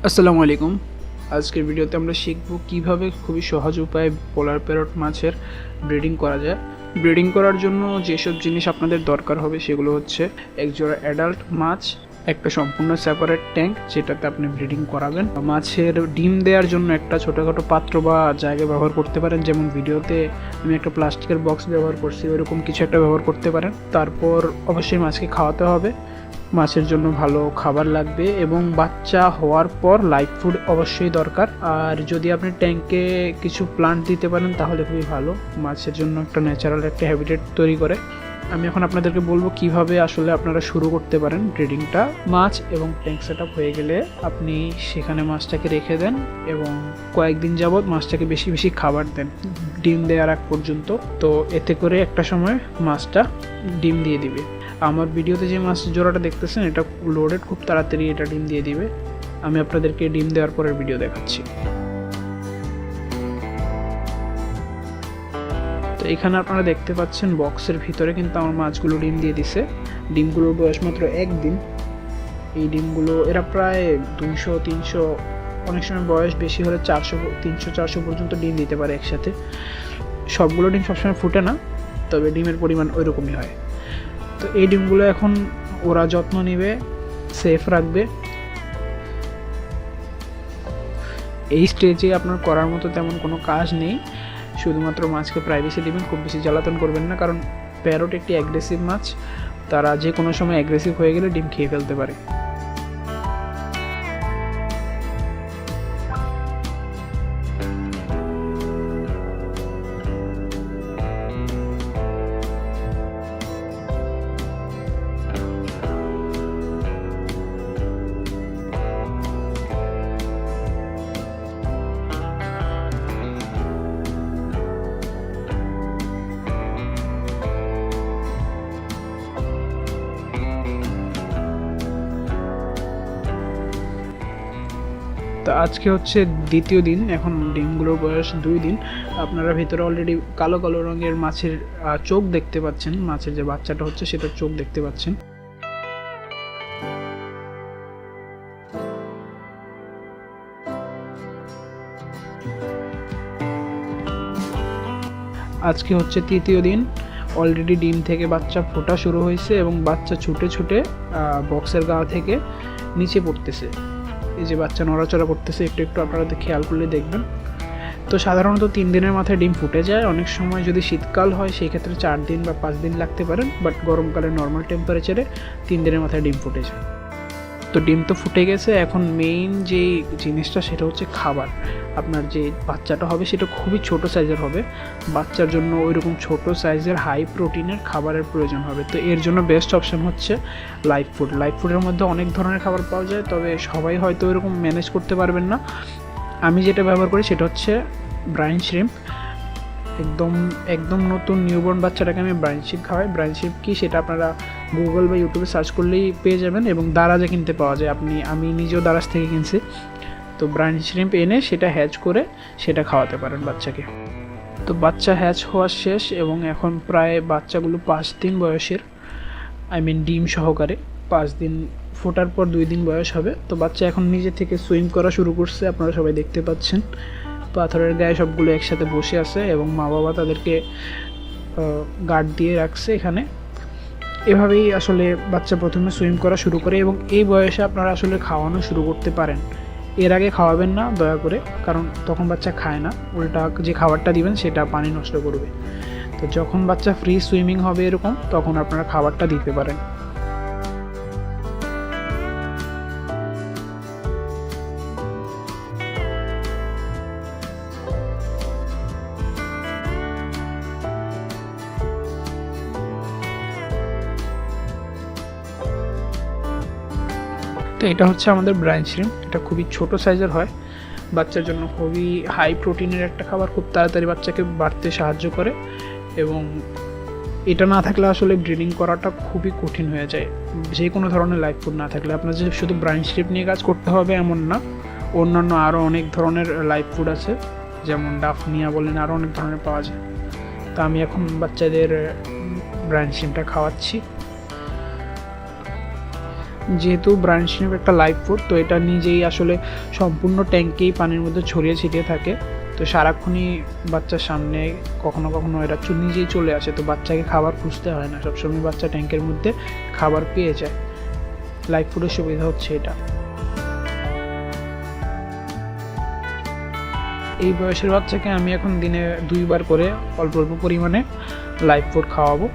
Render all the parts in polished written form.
আসসালামু আলাইকুম। আজকের ভিডিওতে আমরা শিখব কিভাবে খুবই সহজ উপায়ে পোলার প্যারট মাছের ব্রিডিং করা যায়। ব্রিডিং করার জন্য যেসব জিনিস আপনাদের দরকার হবে সেগুলো হচ্ছে একজোড়া অ্যাডাল্ট মাছ, একটা সম্পূর্ণ সেপারেট ট্যাঙ্ক যেটাতে আপনি ব্রিডিং করাবেন, মাছের ডিম দেওয়ার জন্য একটা ছোটোখাটো পাত্র বা জায়গা ব্যবহার করতে পারেন, যেমন ভিডিওতে আমি একটা প্লাস্টিকের বক্স ব্যবহার করছি ওইরকম কিছু একটা ব্যবহার করতে পারেন। তারপর অবশ্যই মাছকে খাওয়াতে হবে, মাছের জন্য ভালো খাবার লাগবে এবং বাচ্চা হওয়ার পর লাইভ ফুড অবশ্যই দরকার। আর যদি আপনি ট্যাঙ্কে কিছু প্লান্ট দিতে পারেন তাহলে খুবই ভালো, মাছের জন্য একটা ন্যাচারাল একটা হ্যাবিটেট তৈরি করে। আমি এখন আপনাদেরকে বলবো কিভাবে আসলে আপনারা শুরু করতে পারেন ব্রিডিংটা। মাছ এবং ট্যাঙ্ক সেট আপ হয়ে গেলে আপনি সেখানে মাছটাকে রেখে দেন এবং কয়েকদিন যাবৎ মাছটাকে বেশি বেশি খাবার দেন ডিম দেওয়ার আগ পর্যন্ত। তো এতে করে একটা সময় মাছটা ডিম দিয়ে দিবে। আমার ভিডিওতে যে মাছ জোড়াটা দেখতেছেন এটা লোডেড, খুব তাড়াতাড়ি এটা ডিম দিয়ে দিবে। আমি আপনাদেরকে ডিম দেওয়ার পরের ভিডিও দেখাচ্ছি। তো এখানে আপনারা দেখতে পাচ্ছেন বক্সের ভিতরে কিন্তু আমার মাছগুলো ডিম দিয়ে দিছে। ডিমগুলোর বয়স মাত্র একদিন। এই ডিমগুলো এরা প্রায় 200-300, অনেক সময় বয়স বেশি হলে 300-400 পর্যন্ত ডিম দিতে পারে একসাথে। সবগুলো ডিম সবসময় ফুটে না, তবে ডিমের পরিমাণ ওইরকমই হয়। তো এই ডিমগুলো এখন ওরা যত্ন নেবে, সেফ রাখবে। এই স্টেজে আপনার করার মতো তেমন কোনো কাজ নেই, শুধুমাত্র মাছকে প্রাইভেসি দিবেন, খুব বেশি জ্বালাতন করবেন না, কারণ প্যারট একটি অ্যাগ্রেসিভ মাছ, তারা যে কোনো সময় অ্যাগ্রেসিভ হয়ে গেলে ডিম খেয়ে ফেলতে পারে। তো আজকে হচ্ছে দ্বিতীয় দিন, এখন ডিমগুলোর বয়স 2 দিন। আপনারা ভিতরে অলরেডি কালো কালো রঙের মাছের চোখ দেখতে পাচ্ছেন, মাছের যে বাচ্চাটা হচ্ছে সেটার চোখ দেখতে পাচ্ছেন। আজকে হচ্ছে তৃতীয় দিন। অলরেডি ডিম থেকে বাচ্চা ফোটা শুরু হয়েছে এবং বাচ্চা ছুটে ছুটে বক্সের গা থেকে নিচে পড়তেছে। এই যে বাচ্চা নড়াচড়া করতেছে, একটু একটু আপনারা খেয়াল করলে দেখবেন। তো সাধারণত 3 দিনের মাথায় ডিম ফুটে যায়। অনেক সময় যদি শীতকাল হয় সেই ক্ষেত্রে 4 দিন বা 5 দিন লাগতে পারেন, বাট গরমকালে নর্মাল টেম্পারেচারে 3 দিনের মাথায় ডিম ফুটে যায়। তো ডিম তো ফুটে গেছে, এখন মেইন যে জিনিসটা সেটা হচ্ছে খাবার। আপনার যে বাচ্চাটা হবে সেটা খুবই ছোট সাইজের হবে, বাচ্চার জন্য ওইরকম ছোট সাইজের হাই প্রোটিনের খাবারের প্রয়োজন হবে। তো এর জন্য বেস্ট অপশন হচ্ছে লাইভ ফুড। লাইভ ফুডের মধ্যে অনেক ধরনের খাবার পাওয়া যায়, তবে সবাই হয়তো এরকম ম্যানেজ করতে পারবেন না। আমি যেটা ব্যবহার করি সেটা হচ্ছে ব্রাইন শ্রিম্প। একদম নতুন নিউবর্ন বাচ্চাটাকে আমি ব্রাইন শ্রিম্প খাওয়াই। ব্রাইন শ্রিম্প কি সেটা আপনারা গুগল বা ইউটিউবে সার্চ করলেই পেয়ে যাবেন, এবং দারাজে কিনতে পাওয়া যায়। আমি নিজেও দারাজ থেকে কিনছি। তো ব্রাইন শ্রিম্প এনে সেটা হ্যাচ করে সেটা খাওয়াতে পারেন বাচ্চাকে। তো বাচ্চা হ্যাচ হওয়া শেষ এবং এখন প্রায় বাচ্চাগুলো 5 দিন বয়সের, ডিম সহকারে 5 দিন ফোটার পর 2 দিন বয়স হবে। তো বাচ্চা এখন নিজে থেকে সুইম করা শুরু করছে, আপনারা সবাই দেখতে পাচ্ছেন। পাথরের গায়ে সবগুলো একসাথে বসে আছে এবং মা বাবা তাদেরকে গার্ড দিয়ে রাখছে এখানে। এভাবেই আসলে বাচ্চা প্রথমে সুইম করা শুরু করে এবং এই বয়সে আপনারা আসলে খাওয়ানো শুরু করতে পারেন। এর আগে খাওয়াবেন না দয়া করে, কারণ তখন বাচ্চা খায় না, উল্টা যে খাবারটা দিবেন সেটা পানি নষ্ট করবে। তো যখন বাচ্চা ফ্রি সুইমিং হবে এরকম, তখন আপনারা খাবারটা দিতে পারেন। তো এটা হচ্ছে আমাদের ব্রাইন শ্রিম্প। এটা খুবই ছোট সাইজের হয়, বাচ্চার জন্য খুবই হাই প্রোটিনের একটা খাবার, খুব তাড়াতাড়ি বাচ্চাকে বাড়তে সাহায্য করে। এবং এটা না থাকলে আসলে ব্রিডিং করাটা খুবই কঠিন হয়ে যায়, যে কোনো ধরনের লাইভ ফুড না থাকলে। আপনার যে শুধু ব্রাইন শ্রিম্প নিয়ে কাজ করতে হবে এমন না, অন্যান্য আরও অনেক ধরনের লাইভ ফুড আছে, যেমন ডাফনিয়া বলেন, আরও অনেক ধরনের পাওয়া যায়। তো আমি এখন বাচ্চাদের ব্রাইন শ্রিম্পটা খাওয়াচ্ছি। যেহেতু ব্রাঞ্চ নেপ একটা লাইভ ফুড, তো এটা নিজেই আসলে সম্পূর্ণ ট্যাঙ্কেই পানির মধ্যে ছড়িয়ে ছিটিয়ে থাকে। তো সারাক্ষণই বাচ্চার সামনে কখনো কখনো এরা নিজেই চলে আসে, তো বাচ্চাকে খাবার খুঁজতে হয় না, সবসময় বাচ্চা ট্যাঙ্কের মধ্যে খাবার পেয়ে যায়। লাইভ ফুডের সুবিধা হচ্ছে এটা। এই বয়সের বাচ্চাকে আমি এখন দিনে 2 বার করে অল্প অল্প পরিমাণে লাইভ ফুড খাওয়াবো।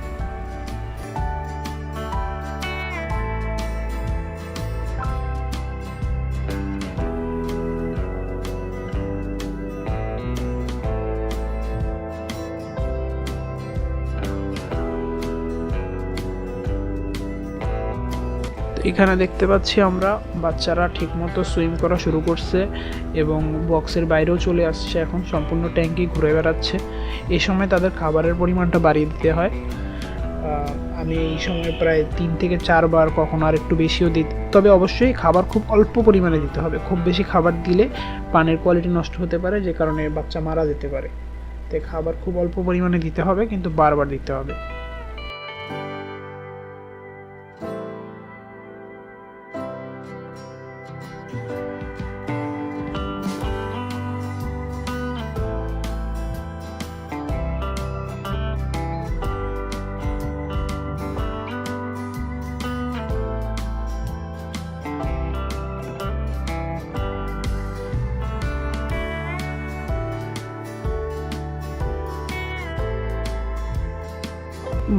এখানে দেখতে পাচ্ছি আমরা বাচ্চারা ঠিকমতো সুইম করা শুরু করছে এবং বক্সের বাইরেও চলে আসছে, এখন সম্পূর্ণ ট্যাঙ্কি ঘুরে বেড়াচ্ছে। এই সময় তাদের খাবারের পরিমাণটা বাড়িয়ে দিতে হয়। আমি এই সময় প্রায় 3 থেকে 4 বার, কখনো আর একটু বেশিও দিই, তবে অবশ্যই খাবার খুব অল্প পরিমাণে দিতে হবে। খুব বেশি খাবার দিলে পানির কোয়ালিটি নষ্ট হতে পারে, যে কারণে বাচ্চা মারা যেতে পারে। তাই খাবার খুব অল্প পরিমাণে দিতে হবে, কিন্তু বারবার দিতে হবে।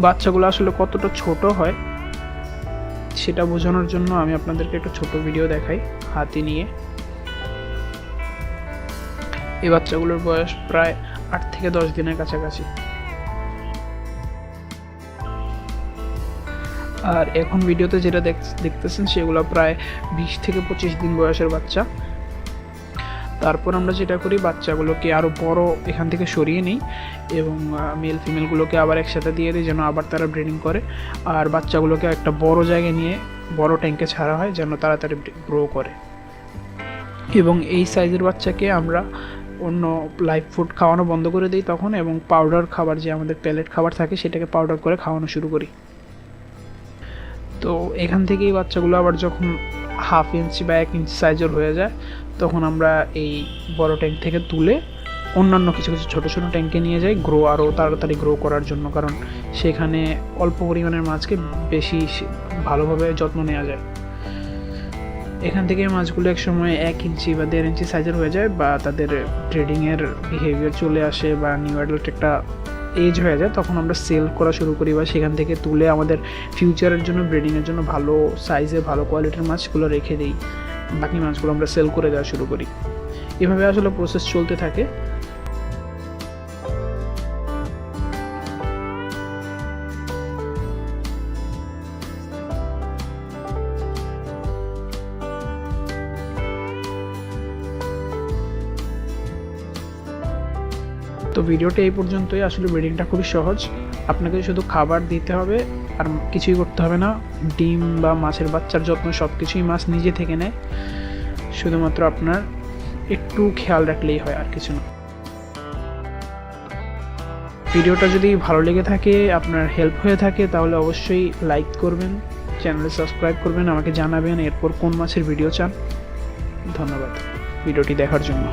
বাচ্চাগুলো আসলে কতটা ছোট হয় সেটা বোঝানোর জন্য আমি আপনাদেরকে একটা ছোট ভিডিও দেখাই হাতি নিয়ে। এই বাচ্চাগুলোর বয়স প্রায় 8 থেকে 10 দিনের কাছাকাছি। আর এখন ভিডিওতে যেটা দেখতেছেন সেগুলো প্রায় 20 থেকে 25 দিন বয়সের বাচ্চা। তারপর আমরা যেটা করি, বাচ্চাগুলোকে আরও বড় এখান থেকে সরিয়ে নিই এবং মেল ফিমেলগুলোকে আবার একসাথে দিয়ে দিই, যেন আবার তারা ব্রিডিং করে। আর বাচ্চাগুলোকে একটা বড় জায়গায় নিয়ে বড় ট্যাঙ্কে ছাড়া হয়, যেন তাড়াতাড়ি গ্রো করে। এবং এই সাইজের বাচ্চাকে আমরা অন্য লাইভ ফুড খাওয়ানো বন্ধ করে দিই তখন, এবং পাউডার খাবার, যে আমাদের প্যালেট খাবার থাকে, সেটাকে পাউডার করে খাওয়ানো শুরু করি। তো এখান থেকেই বাচ্চাগুলো আবার যখন 1/2 ইঞ্চি বা 1 ইঞ্চি সাইজের হয়ে যায়, তখন আমরা এই বড় ট্যাঙ্ক থেকে তুলে অন্যান্য কিছু কিছু ছোটো ছোটো ট্যাঙ্কে নিয়ে যাই, আরও তাড়াতাড়ি গ্রো করার জন্য। কারণ সেখানে অল্প পরিমাণের মাছকে বেশি ভালোভাবে যত্ন নেওয়া যায়। এখান থেকে মাছগুলো এক সময় 1 ইঞ্চি বা 1.5 ইঞ্চি সাইজের হয়ে যায়, বা তাদের ব্রিডিংয়ের বিহেভিয়ার চলে আসে, বা নিউ অ্যাডাল্ট একটা এজ হয়ে যায়, তখন আমরা সেল করা শুরু করি, বা সেখান থেকে তুলে আমাদের ফিউচারের জন্য, ব্রিডিংয়ের জন্য ভালো সাইজে ভালো কোয়ালিটির মাছগুলো রেখে দিই। বাকি মাছগুলো আমরা সেল করে দেওয়া শুরু করি। এভাবে আসলে প্রসেস চলতে থাকে। তো ভিডিওটা এই পর্যন্তই। আসলে ব্রিডিংটা খুবই সহজ, আপনাকে শুধু খাবার দিতে হবে আর কিছুই করতে হবে না। ডিম বা মাছের বাচ্চার যত্ন সব কিছুই মাছ নিজে থেকে নেয়, শুধুমাত্র আপনার একটু খেয়াল রাখলেই হয়, আর কিছু না। ভিডিওটা যদি ভালো লেগে থাকে, আপনার হেল্প হয়ে থাকে, তাহলে অবশ্যই লাইক করবেন, চ্যানেলে সাবস্ক্রাইব করবেন, আমাকে জানাবেন এরপর কোন মাছের ভিডিও চান। ধন্যবাদ ভিডিওটি দেখার জন্য।